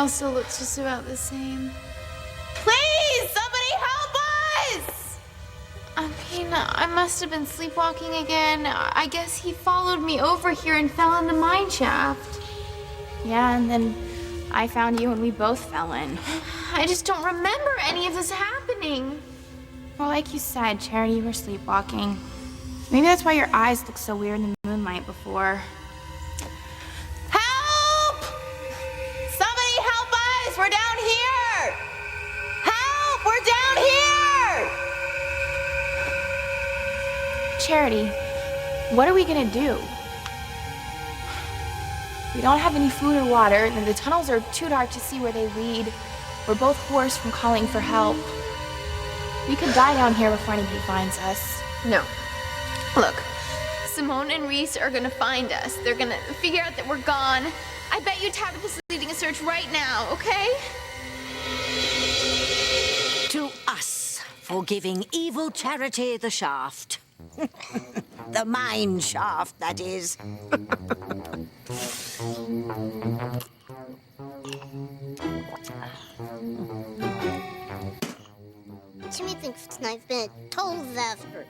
also looks just about the same. Please, somebody help us! Okay, no, I must have been sleepwalking again. I guess he followed me over here and fell in the mine shaft. Yeah, and then I found you and we both fell in. I just don't remember any of this happening. Well, like you said, Charity, you were sleepwalking. Maybe that's why your eyes looked so weird in the moonlight before. Help! Somebody help us! We're down here! Help! We're down here! Charity, what are we gonna do? We don't have any food or water, and the tunnels are too dark to see where they lead. We're both hoarse from calling for help. We could die down here before anybody finds us. No. Look, Simone and Reese are gonna find us. They're gonna figure out that we're gone. I bet you Tabitha's leading a search right now, okay? To us for giving evil Charity the shaft. The mine shaft, that is. Timmy thinks tonight's been a total disaster.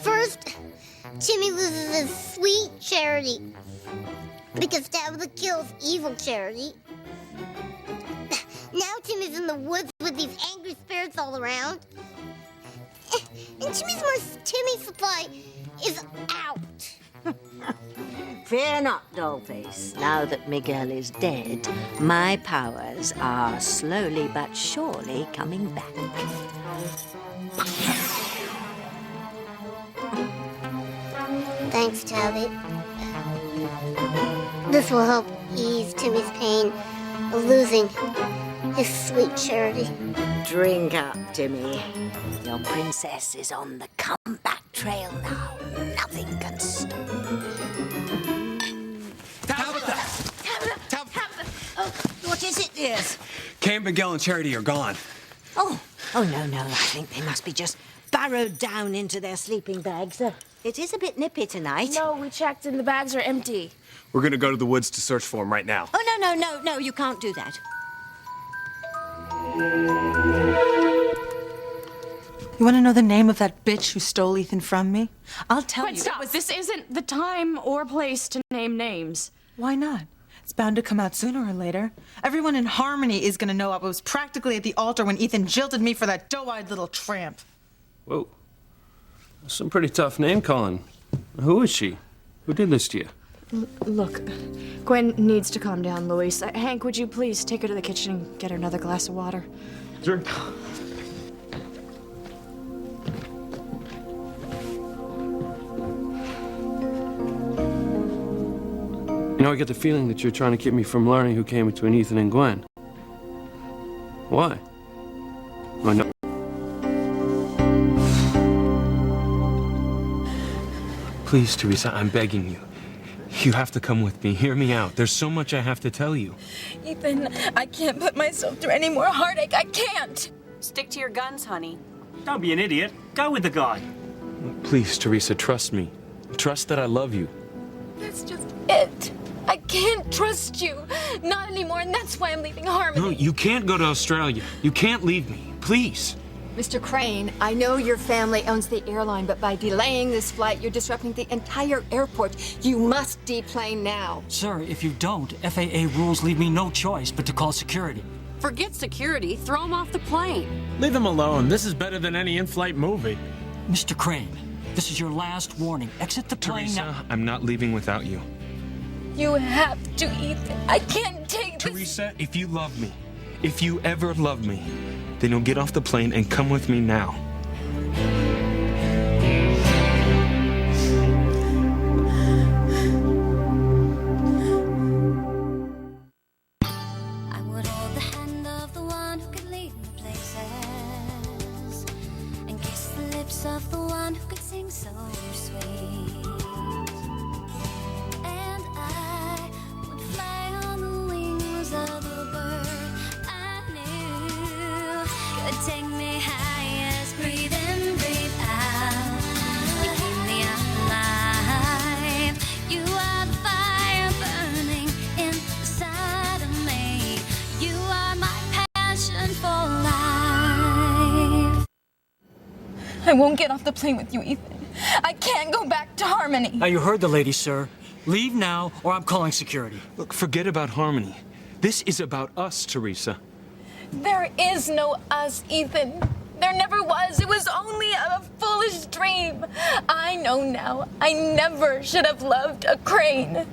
First, Timmy loses his sweet Charity because Tabitha kills evil Charity. Now Timmy's in the woods with these angry spirits all around. And Timmy's supply is out. Fear not, Dollface. Now that Miguel is dead, my powers are slowly but surely coming back. Thanks, Tabby. This will help ease Timmy's pain of losing his sweet Charity. Drink up, Timmy. Your princess is on the comeback trail now. Nothing can stop. Tabitha! What is it, dears? Kay, Miguel, and Charity are gone. Oh, no. I think they must be just burrowed down into their sleeping bags. It is a bit nippy tonight. No, we checked and the bags are empty. We're gonna go to the woods to search for them right now. Oh, no, you can't do that. You want to know the name of that bitch who stole Ethan from me? I'll tell you. Stop. This isn't the time or place to name names. Why not? It's bound to come out sooner or later. Everyone in Harmony is going to know I was practically at the altar when Ethan jilted me for that doe-eyed little tramp. Whoa. That's some pretty tough name calling. Who is she? Who did this to you? Look, Gwen needs to calm down, Luis. Hank, would you please take her to the kitchen and get her another glass of water? Sure. You know, I get the feeling that you're trying to keep me from learning who came between Ethan and Gwen. Why? I know. Please, Teresa, I'm begging you. You have to come with me. Hear me out. There's so much I have to tell you. Ethan, I can't put myself through any more heartache. I can't. Stick to your guns, honey. Don't be an idiot. Go with the guy. Please, Teresa, trust me. Trust that I love you. That's just it. I can't trust you. Not anymore, and that's why I'm leaving Harmony. No, you can't go to Australia. You can't leave me. Please. Mr. Crane, I know your family owns the airline, but by delaying this flight, you're disrupting the entire airport. You must deplane now. Sir, if you don't, FAA rules leave me no choice but to call security. Forget security. Throw him off the plane. Leave him alone. This is better than any in-flight movie. Mr. Crane, this is your last warning. Exit the plane now. Teresa, I'm not leaving without you. You have to, Ethan. I can't take this. Teresa, if you love me, if you ever love me, then you'll get off the plane and come with me now. I would hold the hand of the one who could lead me places and kiss the lips of the one who could sing so sweet. And I would fly on the wings of the bird I knew could take me highest. Breathe in, breathe out. You keep me alive. You are the fire burning inside of me. I won't get off the plane with you, Ethan. I can't go back to Harmony. Now, you heard the lady, sir. Leave now, or I'm calling security. Look, forget about Harmony. This is about us, Teresa. There is no us, Ethan. There never was. It was only a foolish dream. I know now. I never should have loved a crane.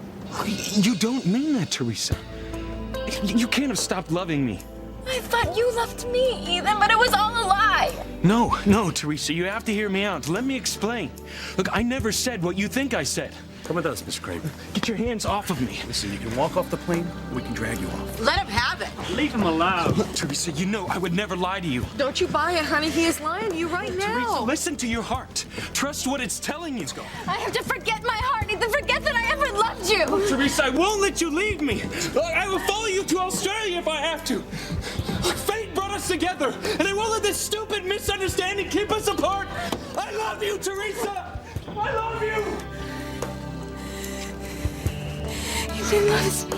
You don't mean that, Teresa. You can't have stopped loving me. I thought you loved me, Ethan, but it was all a lie. No, Teresa, you have to hear me out. Let me explain. Look, I never said what you think I said. Come with us, Mr. Crane. Get your hands off of me. Listen, you can walk off the plane, or we can drag you off. Let him have it. Leave him alone. Look, Teresa, you know I would never lie to you. Don't you buy it, honey. He is lying to you right now. Teresa, listen to your heart. Trust what it's telling you. I have to forget my heart, Ethan. Forget that I ever loved you. Teresa, I won't let you leave me. I will follow you to Australia if I have to. Fate brought us together, and I won't let this stupid misunderstanding keep us apart. I love you, Teresa. I love you. Ethan loves me.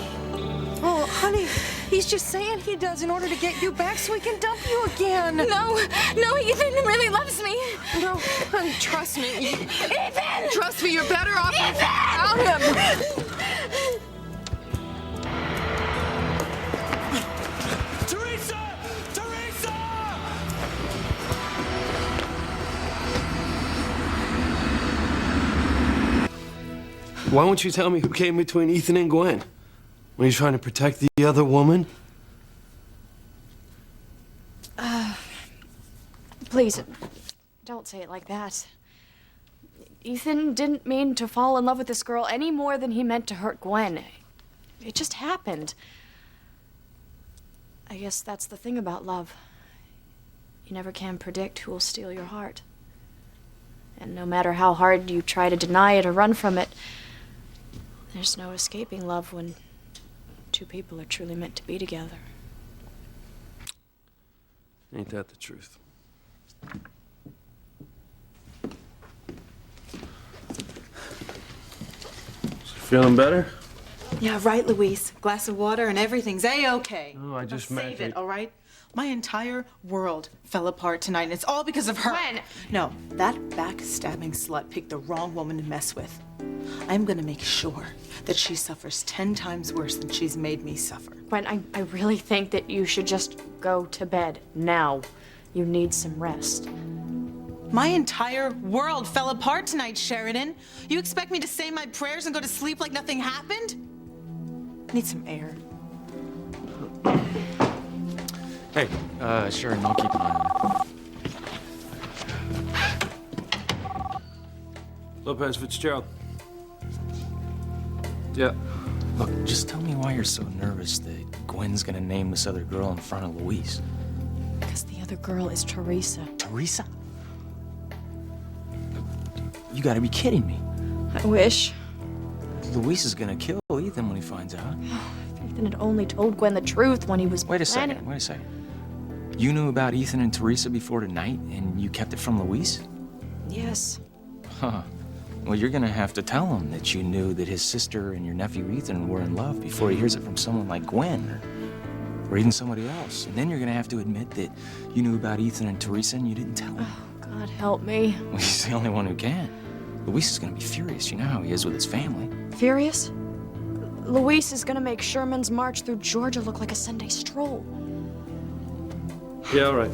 Oh, honey, he's just saying he does in order to get you back so he can dump you again. No, Ethan really loves me. No, honey, trust me. Ethan! Trust me, you're better off without him. Why won't you tell me who came between Ethan and Gwen? Were you trying to protect the other woman? Please, don't say it like that. Ethan didn't mean to fall in love with this girl any more than he meant to hurt Gwen. It just happened. I guess that's the thing about love. You never can predict who will steal your heart. And no matter how hard you try to deny it or run from it, there's no escaping love when two people are truly meant to be together. Ain't that the truth? Feeling better? Yeah, right, Luis. Glass of water and everything's A-okay. No, I just Now meant save it, it. all right? My entire world fell apart tonight, and it's all because of her. Gwen! No, that backstabbing slut picked the wrong woman to mess with. I'm gonna make sure that she suffers 10 times worse than she's made me suffer. Gwen, I really think that you should just go to bed now. You need some rest. My entire world fell apart tonight, Sheridan. You expect me to say my prayers and go to sleep like nothing happened? Need some air. Hey, Sharon, I'll keep an eye on it. Lopez Fitzgerald. Yeah. Look, just tell me why you're so nervous that Gwen's gonna name this other girl in front of Luis. Because the other girl is Teresa. Teresa? You gotta be kidding me. I wish. Luis is gonna kill Ethan when he finds out. If Ethan had only told Gwen the truth when he was Wait a planning. second. You knew about Ethan and Teresa before tonight, and you kept it from Luis? Yes. Huh. Well, you're gonna have to tell him that you knew that his sister and your nephew Ethan were in love before he hears it from someone like Gwen, or even somebody else. And then you're gonna have to admit that you knew about Ethan and Teresa and you didn't tell him. Oh, God help me. Well, he's the only one who can. Luis is gonna be furious. You know how he is with his family. Furious? Luis is gonna make Sherman's march through Georgia look like a Sunday stroll. Yeah, all right.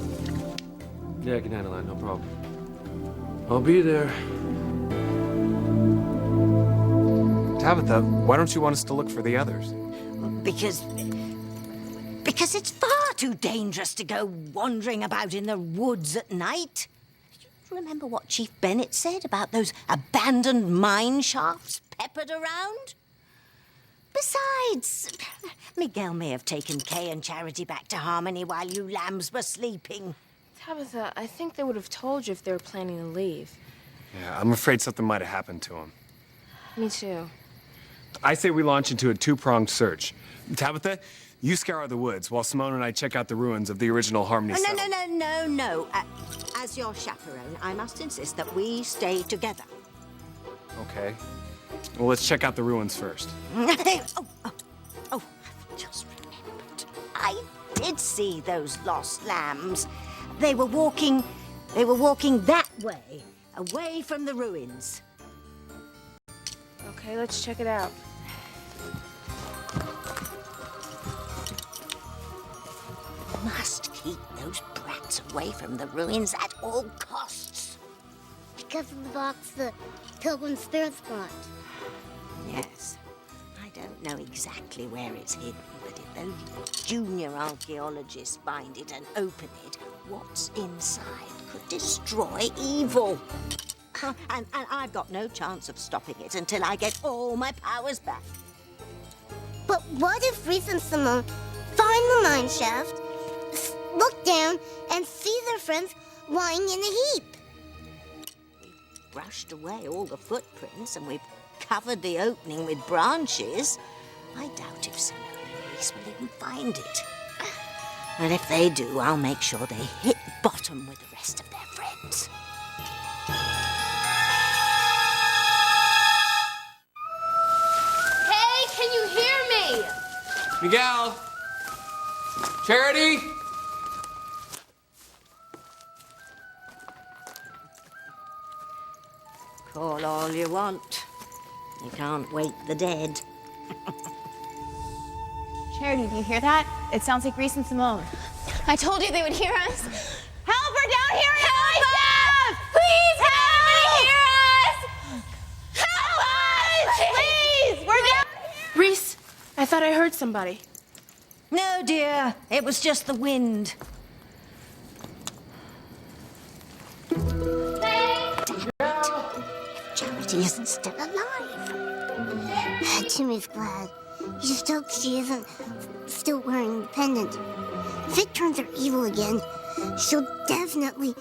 Yeah, I can handle that, no problem. I'll be there. Tabitha, why don't you want us to look for the others? Because it's far too dangerous to go wandering about in the woods at night. Remember what Chief Bennett said about those abandoned mine shafts peppered around? Besides, Miguel may have taken Kay and Charity back to Harmony while you lambs were sleeping. Tabitha, I think they would have told you if they were planning to leave. Yeah, I'm afraid something might have happened to him. Me too. I say we launch into a two-pronged search. Tabitha, you scour the woods while Simone and I check out the ruins of the original Harmony settlement. No. As your chaperone, I must insist that we stay together. Okay. Well, let's check out the ruins first. I've just remembered. I did see those lost lambs. They were walking They were walking that way, away from the ruins. Okay, let's check it out. Must keep those brats away from the ruins at all costs. Because of the box the pilgrim spirits want. Yes. I don't know exactly where it's hidden, but if those junior archaeologists find it and open it, what's inside could destroy evil. And I've got no chance of stopping it until I get all my powers back. But what if Reese and Simone find the mine shaft, look down, and see their friends lying in a heap? We've brushed away all the footprints and we've covered the opening with branches. I doubt if Simone and Reese will even find it. But if they do, I'll make sure they hit bottom with the rest of their friends. Hey, can you hear me? Miguel! Charity! Call all you want. You can't wake the dead. Charity, do you hear that? It sounds like Reese and Simone. I told you they would hear us. Help! We're down here in the mine shaft! Please, Help us! Please! We're down. Reese, I thought I heard somebody. No, dear. It was just the wind. Charity isn't still alive. Timmy's glad. He just hopes she isn't still wearing the pendant. If it turns her evil again, she'll definitely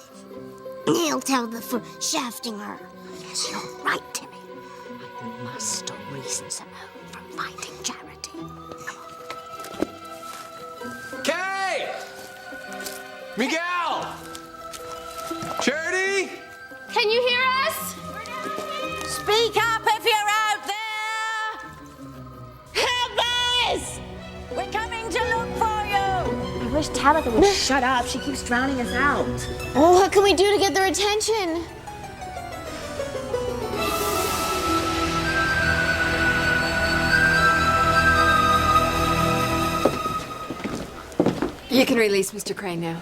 nail Tabitha for shafting her. Yes, you're right, Timmy. I must stop Reese and Simone from finding Charity. Kay! Miguel! Charity! Can you hear us? Speak up if you're out there! Help us! We're coming to look for you! I wish Tabitha would shut up. She keeps drowning us out. Oh, what can we do to get their attention? You can release Mr. Crane now.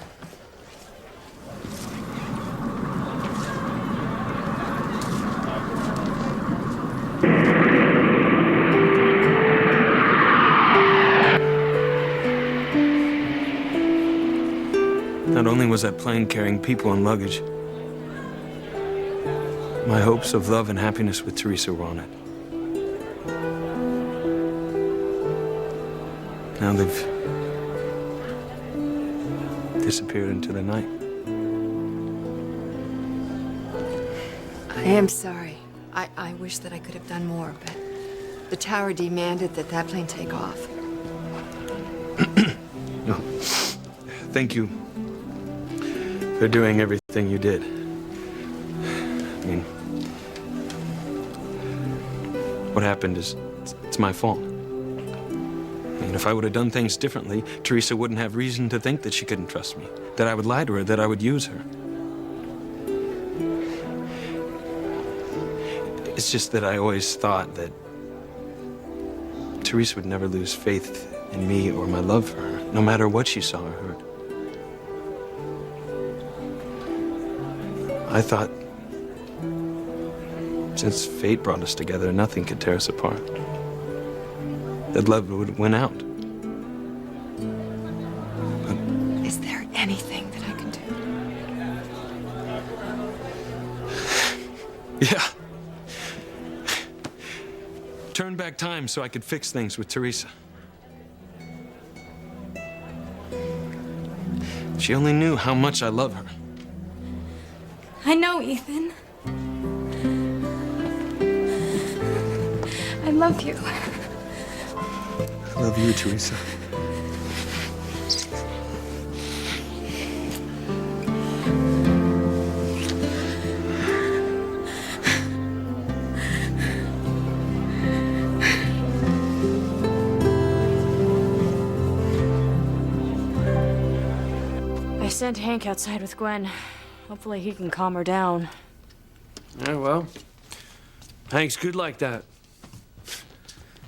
Not only was that plane carrying people and luggage, my hopes of love and happiness with Teresa were on it. Now they've disappeared into the night. I am sorry. I wish that I could have done more, but the tower demanded that that plane take off. Thank you for doing everything you did. I mean, what happened is, it's my fault. I mean, if I would have done things differently, Teresa wouldn't have reason to think that she couldn't trust me, that I would lie to her, that I would use her. It's just that I always thought that Teresa would never lose faith in me or my love for her, no matter what she saw or heard. I thought, since fate brought us together, nothing could tear us apart. That love would win out. Is there anything that I can do? Yeah. Turn back time so I could fix things with Teresa. She only knew how much I love her. I know, Ethan. I love you. I love you, Teresa. I sent Hank outside with Gwen. Hopefully he can calm her down. Yeah, well, Hank's good like that.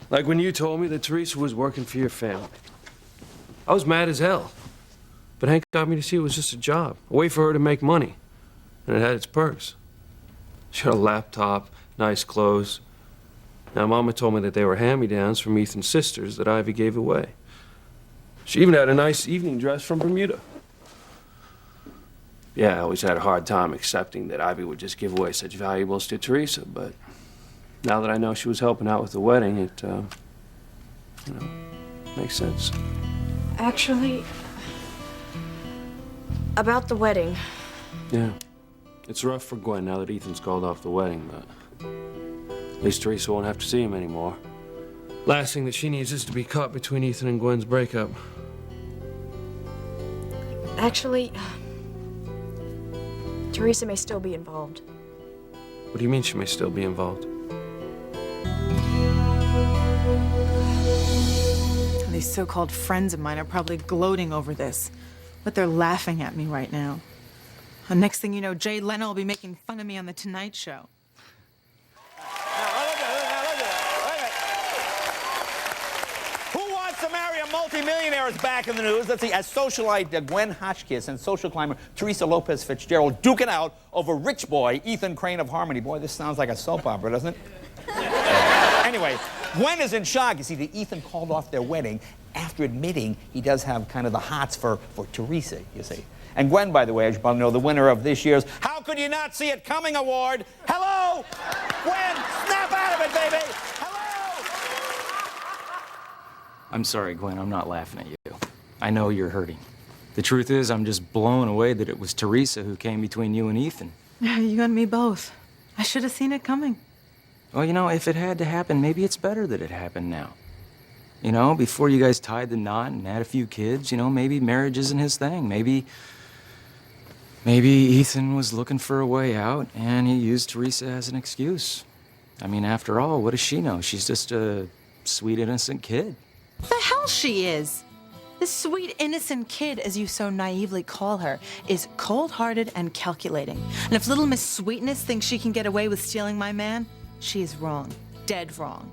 Like when you told me that Teresa was working for your family. I was mad as hell. But Hank got me to see it was just a job, a way for her to make money. And it had its perks. She had a laptop, nice clothes. Now, Mama told me that they were hand-me-downs from Ethan's sisters that Ivy gave away. She even had a nice evening dress from Bermuda. Yeah, I always had a hard time accepting that Ivy would just give away such valuables to Teresa, but now that I know she was helping out with the wedding, it, makes sense. Actually, about the wedding. Yeah. It's rough for Gwen now that Ethan's called off the wedding, but at least Teresa won't have to see him anymore. Last thing that she needs is to be caught between Ethan and Gwen's breakup. Actually, Teresa may still be involved. What do you mean she may still be involved? These so-called friends of mine are probably gloating over this, but they're laughing at me right now. And next thing you know, Jay Leno will be making fun of me on The Tonight Show. Who Wants to Marry a Multimillionaire is back in the news. Let's see, as socialite Gwen Hotchkiss and social climber Teresa Lopez Fitzgerald duking out over rich boy Ethan Crane of Harmony. Boy, this sounds like a soap opera, doesn't it? Anyway, Gwen is in shock. You see, that Ethan called off their wedding after admitting he does have kind of the hots for Teresa, you see. And Gwen, by the way, as you probably know, the winner of this year's How Could You Not See It Coming award. Hello! Gwen, snap out of it, baby! I'm sorry, Gwen, I'm not laughing at you. I know you're hurting. The truth is, I'm just blown away that it was Teresa who came between you and Ethan. You and me both. I should have seen it coming. Well, you know, if it had to happen, maybe it's better that it happened now. You know, before you guys tied the knot and had a few kids, you know, maybe marriage isn't his thing. Maybe Ethan was looking for a way out, and he used Teresa as an excuse. I mean, after all, what does she know? She's just a sweet, innocent kid. The hell she is! This sweet, innocent kid, as you so naively call her, is cold-hearted and calculating. And if little Miss Sweetness thinks she can get away with stealing my man, she is wrong. Dead wrong.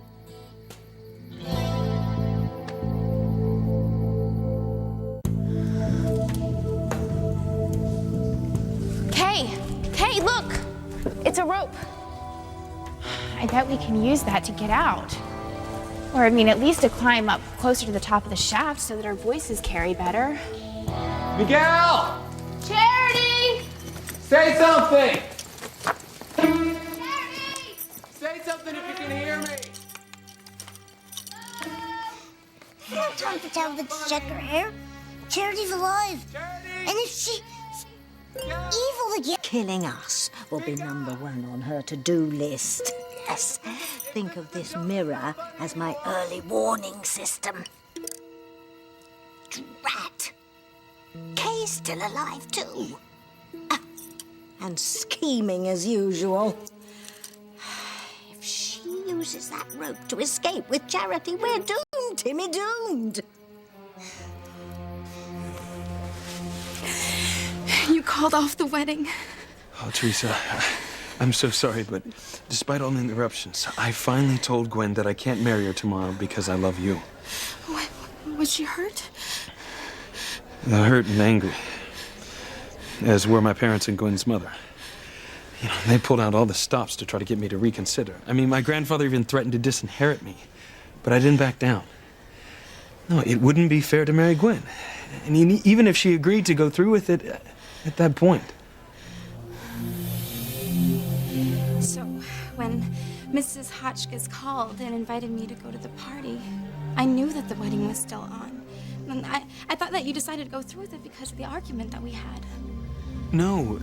Kay, look! It's a rope. I bet we can use that to get out. Or, I mean, at least to climb up closer to the top of the shaft so that our voices carry better. Miguel! Charity! Say something! Say something if you can hear me! I don't have time for Tabitha to check her hair. Charity's alive. And if she... evil again... Killing us will be #1 on her to-do list. Yes. Think of this mirror as my early warning system. Drat. Kay's still alive, too. And scheming as usual. If she uses that rope to escape with Charity, we're doomed, Timmy, doomed. You called off the wedding. Oh, Teresa, I'm so sorry, but despite all the interruptions, I finally told Gwen that I can't marry her tomorrow because I love you. Was she hurt? Hurt and angry. As were my parents and Gwen's mother. You know, they pulled out all the stops to try to get me to reconsider. I mean, my grandfather even threatened to disinherit me, but I didn't back down. No, it wouldn't be fair to marry Gwen. And even if she agreed to go through with it at that point. So, when Mrs. Hotchkiss called and invited me to go to the party, I knew that the wedding was still on. And I thought that you decided to go through with it because of the argument that we had. No.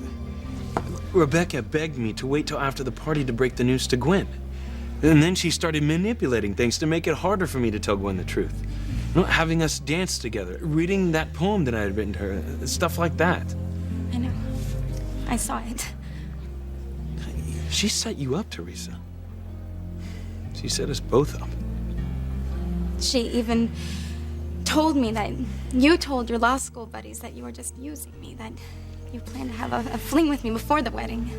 Rebecca begged me to wait till after the party to break the news to Gwen. And then she started manipulating things to make it harder for me to tell Gwen the truth. You know, having us dance together, reading that poem that I had written to her, stuff like that. I know. I saw it. She set you up, Teresa. She set us both up. She even told me that you told your law school buddies that you were just using me, that you planned to have a fling with me before the wedding.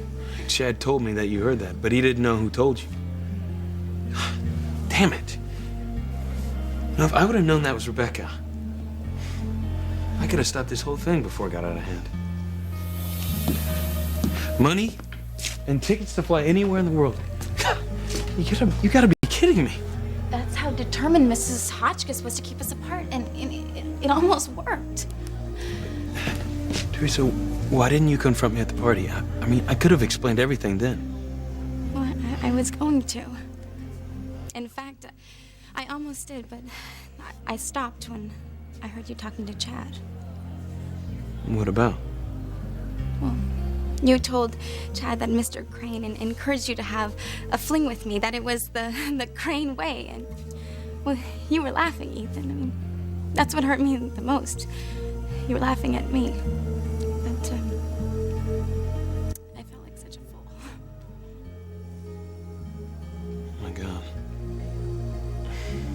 Chad told me that you heard that, but he didn't know who told you. Damn it. Now, if I would have known that was Rebecca, I could have stopped this whole thing before it got out of hand. Money and tickets to fly anywhere in the world. You gotta be kidding me. That's how determined Mrs. Hotchkiss was to keep us apart, and it almost worked. Teresa, why didn't you confront me at the party? I mean, I could have explained everything then. Well, I was going to. In fact, I almost did, but I stopped when I heard you talking to Chad. What about? Well, you told Chad that Mr. Crane encouraged you to have a fling with me, that it was the Crane way, and, well, you were laughing, Ethan. I mean, that's what hurt me the most. You were laughing at me. But, I felt like such a fool. Oh my God.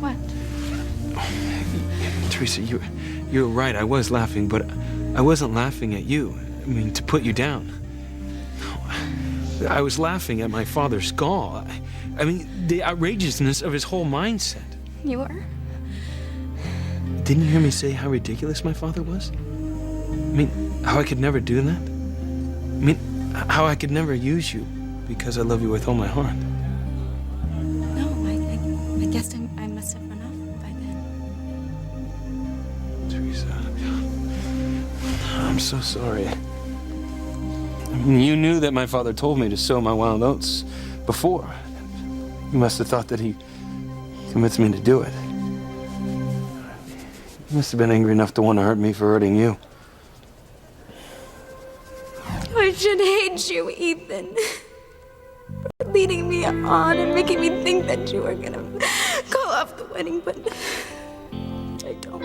What? Teresa, you're right. I was laughing, but I wasn't laughing at you. I mean, to put you down. No, I was laughing at my father's gall. I mean, the outrageousness of his whole mindset. You were? Didn't you hear me say how ridiculous my father was? I mean, how I could never do that? I mean, how I could never use you because I love you with all my heart. No, I guess I must have run off by then. Teresa, I'm so sorry. I mean, you knew that my father told me to sow my wild oats before. You must have thought that he convinced me to do it. You must have been angry enough to want to hurt me for hurting you. I should hate you, Ethan. For leading me on and making me think that you were gonna call off the wedding, but I don't.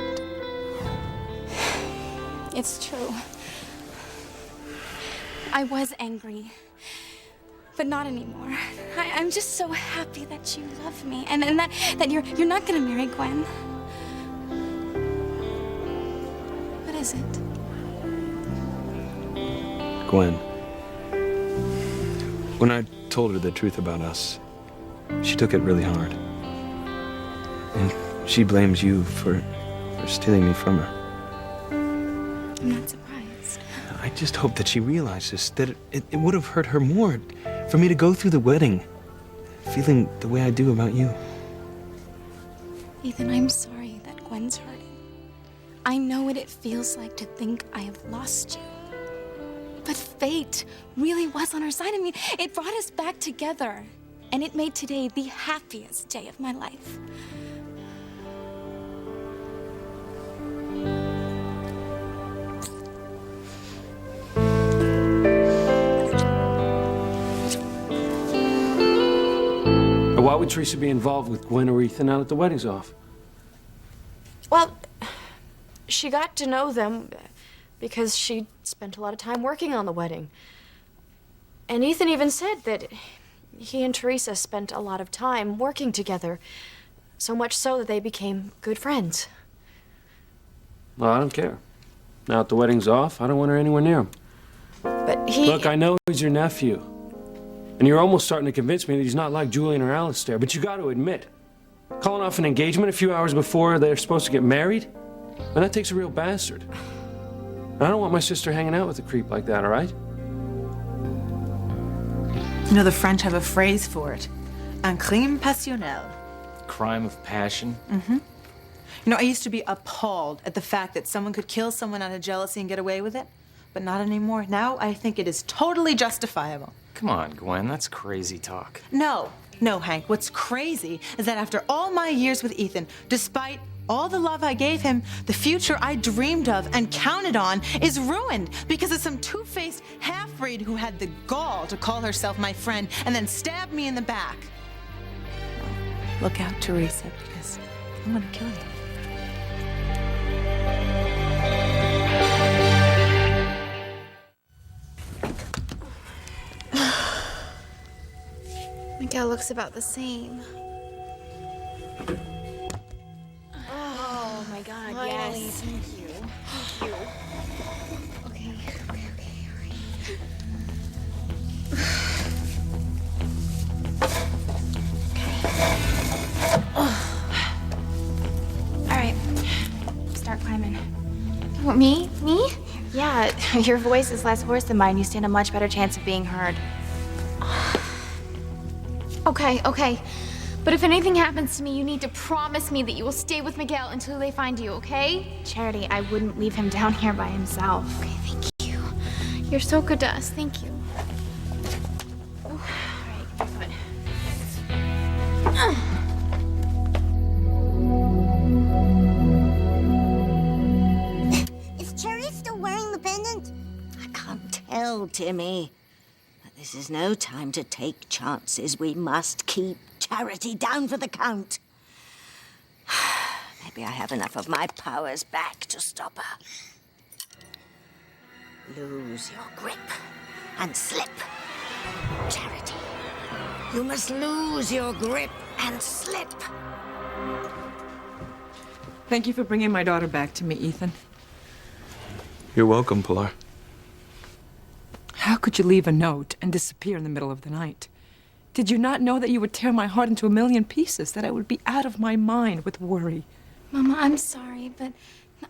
It's true. I was angry, but not anymore. I'm just so happy that you love me and that you're not gonna marry Gwen. What is it? Gwen. When I told her the truth about us, she took it really hard. And she blames you for stealing me from her. I'm not surprised. I just hope that she realizes that it would have hurt her more for me to go through the wedding feeling the way I do about you. Ethan, I'm sorry that Gwen's hurting. I know what it feels like to think I have lost you. But fate really was on our side. I mean, it brought us back together. And it made today the happiest day of my life. Why would Teresa be involved with Gwen or Ethan now that the wedding's off? Well, she got to know them because she spent a lot of time working on the wedding. And Ethan even said that he and Teresa spent a lot of time working together, so much so that they became good friends. Well, I don't care. Now that the wedding's off, I don't want her anywhere near him. But he... Look, I know he's your nephew. And you're almost starting to convince me that he's not like Julian or Alistair, but you got to admit, calling off an engagement a few hours before they're supposed to get married, and that takes a real bastard. And I don't want my sister hanging out with a creep like that, all right? You know, the French have a phrase for it. Un crime passionnel. Crime of passion? Mm-hmm. You know, I used to be appalled at the fact that someone could kill someone out of jealousy and get away with it, but not anymore. Now I think it is totally justifiable. Come on, Gwen, that's crazy talk. No, Hank, what's crazy is that after all my years with Ethan, despite all the love I gave him, the future I dreamed of and counted on is ruined because of some two-faced half-breed who had the gall to call herself my friend and then stab me in the back. Look out, Teresa, because I'm gonna kill you. Miguel looks about the same. Oh my God, Finally, yes. thank you. Thank you. Okay. Me? Me? Yeah, your voice is less hoarse than mine. You stand a much better chance of being heard. Okay, okay. But if anything happens to me, you need to promise me that you will stay with Miguel until they find you, okay? Charity, I wouldn't leave him down here by himself. Okay, thank you. You're so good to us. Thank you. Is Cherry still wearing the pendant? I can't tell, Timmy. But this is no time to take chances. We must keep Charity down for the count. Maybe I have enough of my powers back to stop her. Lose your grip and slip. Charity, you must lose your grip and slip. Thank you for bringing my daughter back to me, Ethan. You're welcome, Pilar. How could you leave a note and disappear in the middle of the night? Did you not know that you would tear my heart into a million pieces, that I would be out of my mind with worry? Mama, I'm sorry, but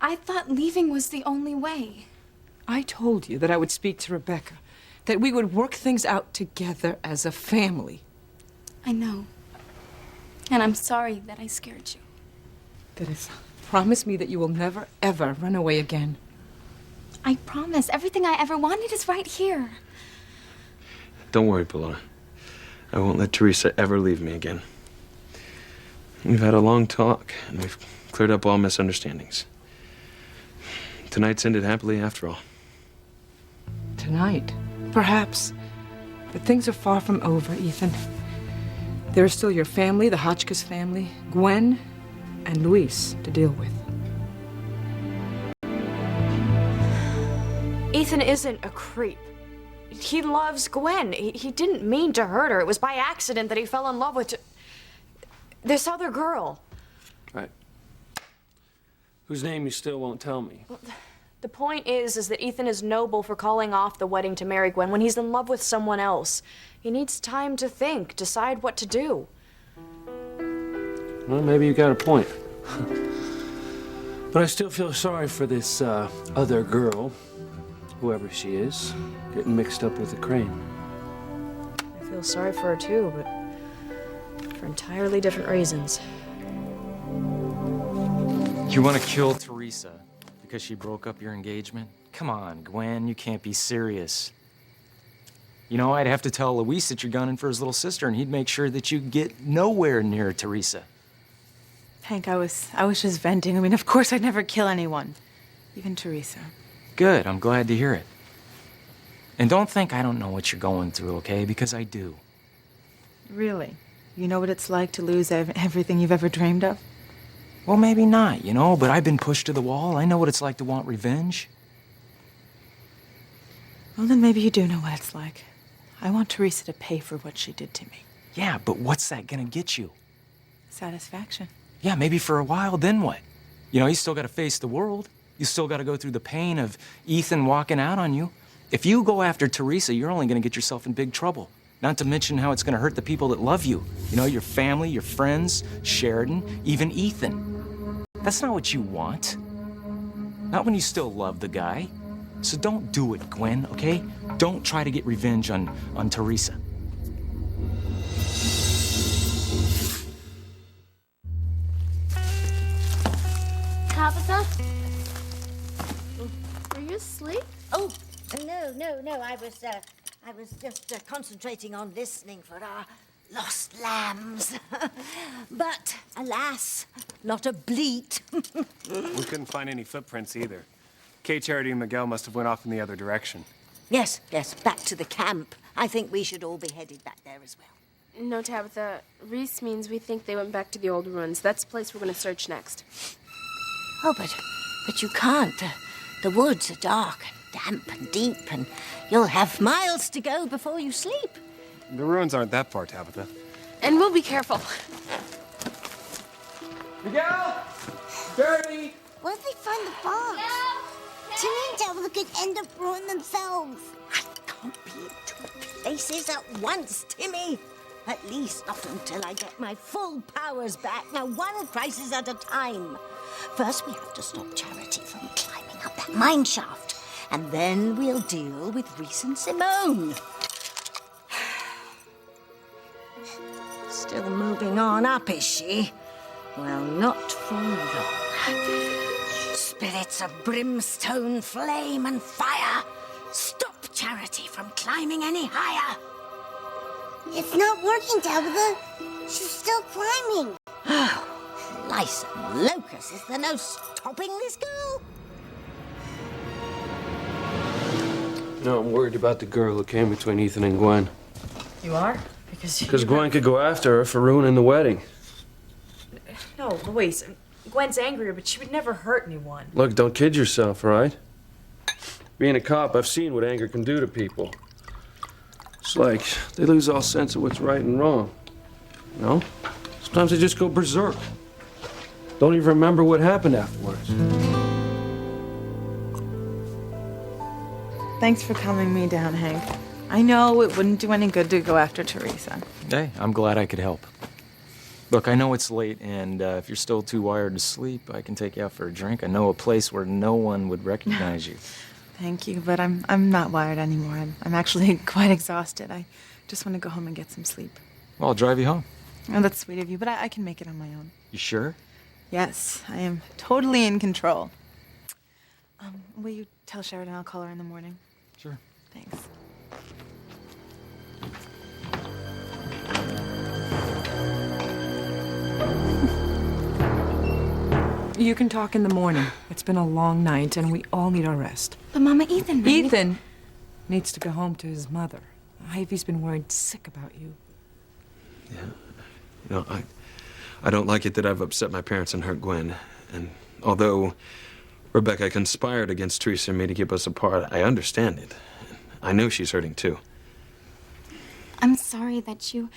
I thought leaving was the only way. I told you that I would speak to Rebecca, that we would work things out together as a family. I know. And I'm sorry that I scared you. Teresa, promise me that you will never, ever run away again. I promise. Everything I ever wanted is right here. Don't worry, Pilar. I won't let Teresa ever leave me again. We've had a long talk, and we've cleared up all misunderstandings. Tonight's ended happily after all. Tonight, perhaps. But things are far from over, Ethan. There is still your family, the Hotchkiss family, Gwen, and Luis to deal with. Ethan isn't a creep. He loves Gwen. He didn't mean to hurt her. It was by accident that he fell in love with this other girl. Right. Whose name you still won't tell me. The point is that Ethan is noble for calling off the wedding to marry Gwen when he's in love with someone else. He needs time to think, decide what to do. Well, maybe you got a point. But I still feel sorry for this other girl, whoever she is, getting mixed up with the Crane. I feel sorry for her too, but for entirely different reasons. You want to kill Teresa because she broke up your engagement? Come on, Gwen, you can't be serious. You know, I'd have to tell Luis that you're gunning for his little sister, and he'd make sure that you get nowhere near Teresa. Hank, I was just venting. I mean, of course I'd never kill anyone. Even Teresa. Good, I'm glad to hear it. And don't think I don't know what you're going through, okay? Because I do. Really? You know what it's like to lose everything you've ever dreamed of? Well, maybe not, you know, but I've been pushed to the wall. I know what it's like to want revenge. Well, then maybe you do know what it's like. I want Teresa to pay for what she did to me. Yeah, but what's that gonna get you? Satisfaction. Yeah, maybe for a while, then what? You know, you still gotta face the world. You still gotta go through the pain of Ethan walking out on you. If you go after Teresa, you're only gonna get yourself in big trouble. Not to mention how it's gonna hurt the people that love you. You know, your family, your friends, Sheridan, even Ethan. That's not what you want. Not when you still love the guy. So don't do it, Gwen, okay? Don't try to get revenge on Teresa. Tabitha? Are you asleep? Oh, no. I was just concentrating on listening for our lost lambs. But alas, not a bleat. We couldn't find any footprints either. Kay, Charity, and Miguel must have went off in the other direction. Yes, back to the camp. I think we should all be headed back there as well. No, Tabitha. Reese means we think they went back to the old ruins. That's the place we're going to search next. Oh, but you can't. The woods are dark and damp and deep, and you'll have miles to go before you sleep. The ruins aren't that far, Tabitha. And we'll be careful. Miguel! Charity! What if they find the box? Timmy and Tabitha could end up ruining themselves. I can't be in two places at once, Timmy. At least not until I get my full powers back. Now, one crisis at a time. First, we have to stop Charity from climbing opening up that mine shaft. And then we'll deal with Reese and Simone. Still moving on up, is she? Well, not for long. Spirits of brimstone, flame, and fire, stop Charity from climbing any higher. It's not working, Tabitha. She's still climbing. Lice and locusts, is there no stopping this girl? No, I'm worried about the girl who came between Ethan and Gwen. You are? Because Gwen could go after her for ruining the wedding. No, Luis. Gwen's angrier, but she would never hurt anyone. Look, don't kid yourself, all right? Being a cop, I've seen what anger can do to people. It's like they lose all sense of what's right and wrong. You know? Sometimes they just go berserk. Don't even remember what happened afterwards. Thanks for calming me down, Hank. I know it wouldn't do any good to go after Teresa. Hey, I'm glad I could help. Look, I know it's late, and if you're still too wired to sleep, I can take you out for a drink. I know a place where no one would recognize you. Thank you, but I'm not wired anymore. I'm actually quite exhausted. I just want to go home and get some sleep. Well, I'll drive you home. Oh, that's sweet of you, but I can make it on my own. You sure? Yes, I am totally in control. Will you tell Sheridan I'll call her in the morning? Sure. Thanks. You can talk in the morning. It's been a long night, and we all need our rest. But Mama, Ethan... Ethan needs to go home to his mother. Ivy's been worried sick about you. Yeah. You know, I don't like it that I've upset my parents and hurt Gwen. And although Rebecca conspired against Teresa and me to keep us apart, I understand it. I know she's hurting too. I'm sorry that you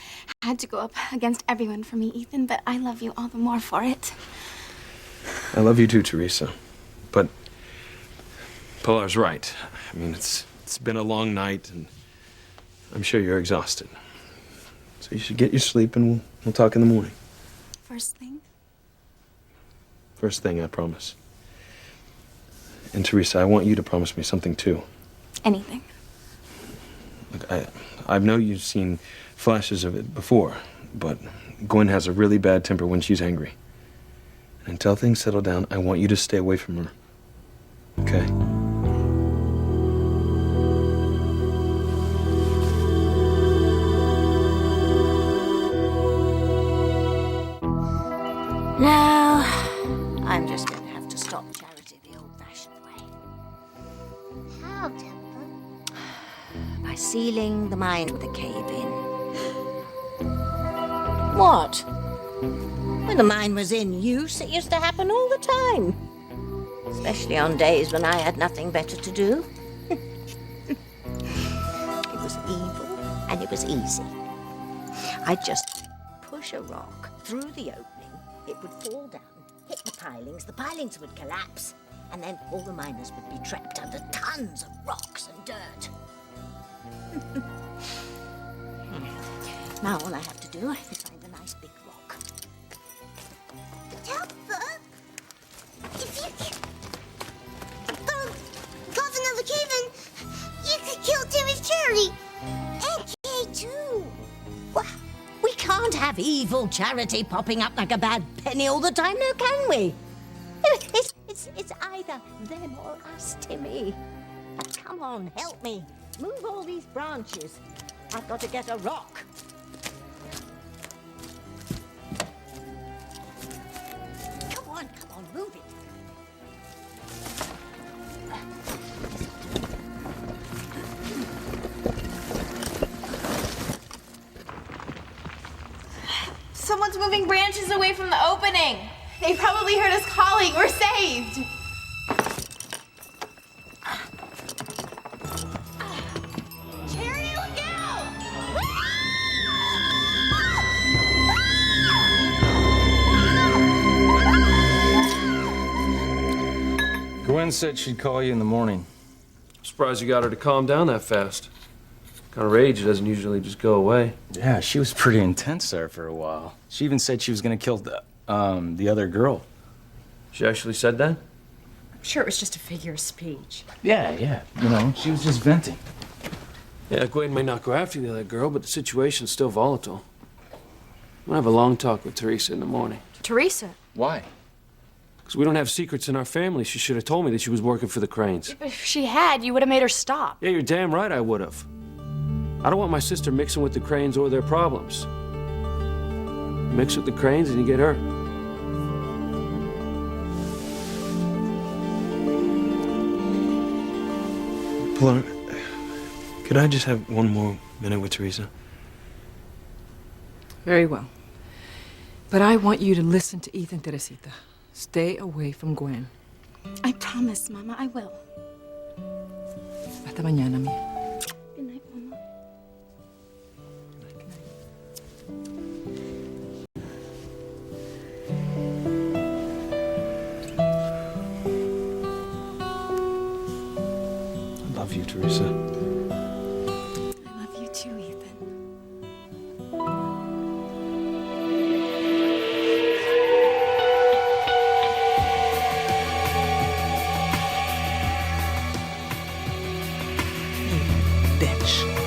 had to go up against everyone for me, Ethan, but I love you all the more for it. I love you too, Teresa. But Pilar's right. I mean, it's been a long night, and I'm sure you're exhausted. So you should get your sleep, and we'll talk in the morning. First thing? First thing, I promise. And Teresa, I want you to promise me something too. Anything. Look, I know you've seen flashes of it before, but Gwen has a really bad temper when she's angry. And until things settle down, I want you to stay away from her. Okay? Now, I'm just going to have to stop Charity the old-fashioned way. How, Tabitha? By sealing the mine with a cave-in. What? When the mine was in use, it used to happen all the time. Especially on days when I had nothing better to do. It was evil, and it was easy. I'd just push a rock through the opening, it would fall down, hit the pilings would collapse, and then all the miners would be trapped under tons of rocks and dirt. Now all I have to do is find a nice big rock. Tabitha? If you cause another cave-in, you could kill Timmy's Charity. And Kay, too. What? We can't have evil Charity popping up like a bad penny all the time, now can we? It's either them or us, Timmy. Now, come on, help me. Move all these branches. I've got to get a rock. Come on, move it. Someone's moving branches away from the opening. They probably heard us calling. We're saved. Charity, look out! Gwen said she'd call you in the morning. I'm surprised you got her to calm down that fast. Kind of rage doesn't usually just go away. Yeah, she was pretty intense there for a while. She even said she was gonna kill the other girl. She actually said that? I'm sure it was just a figure of speech. Yeah. You know, she was just venting. Yeah, Gwen may not go after the other girl, but the situation's still volatile. I'm gonna have a long talk with Teresa in the morning. Teresa? Why? Because we don't have secrets in our family. She should have told me that she was working for the Cranes. If she had, you would have made her stop. Yeah, you're damn right I would have. I don't want my sister mixing with the Cranes or their problems. Mix with the Cranes and you get hurt. Pilar, could I just have one more minute with Teresa? Very well. But I want you to listen to Ethan, Teresita. Stay away from Gwen. I promise, Mama, I will. Hasta mañana, mía. Good night, Mama. I love you, Teresa. I love you too, Ethan. Bitch.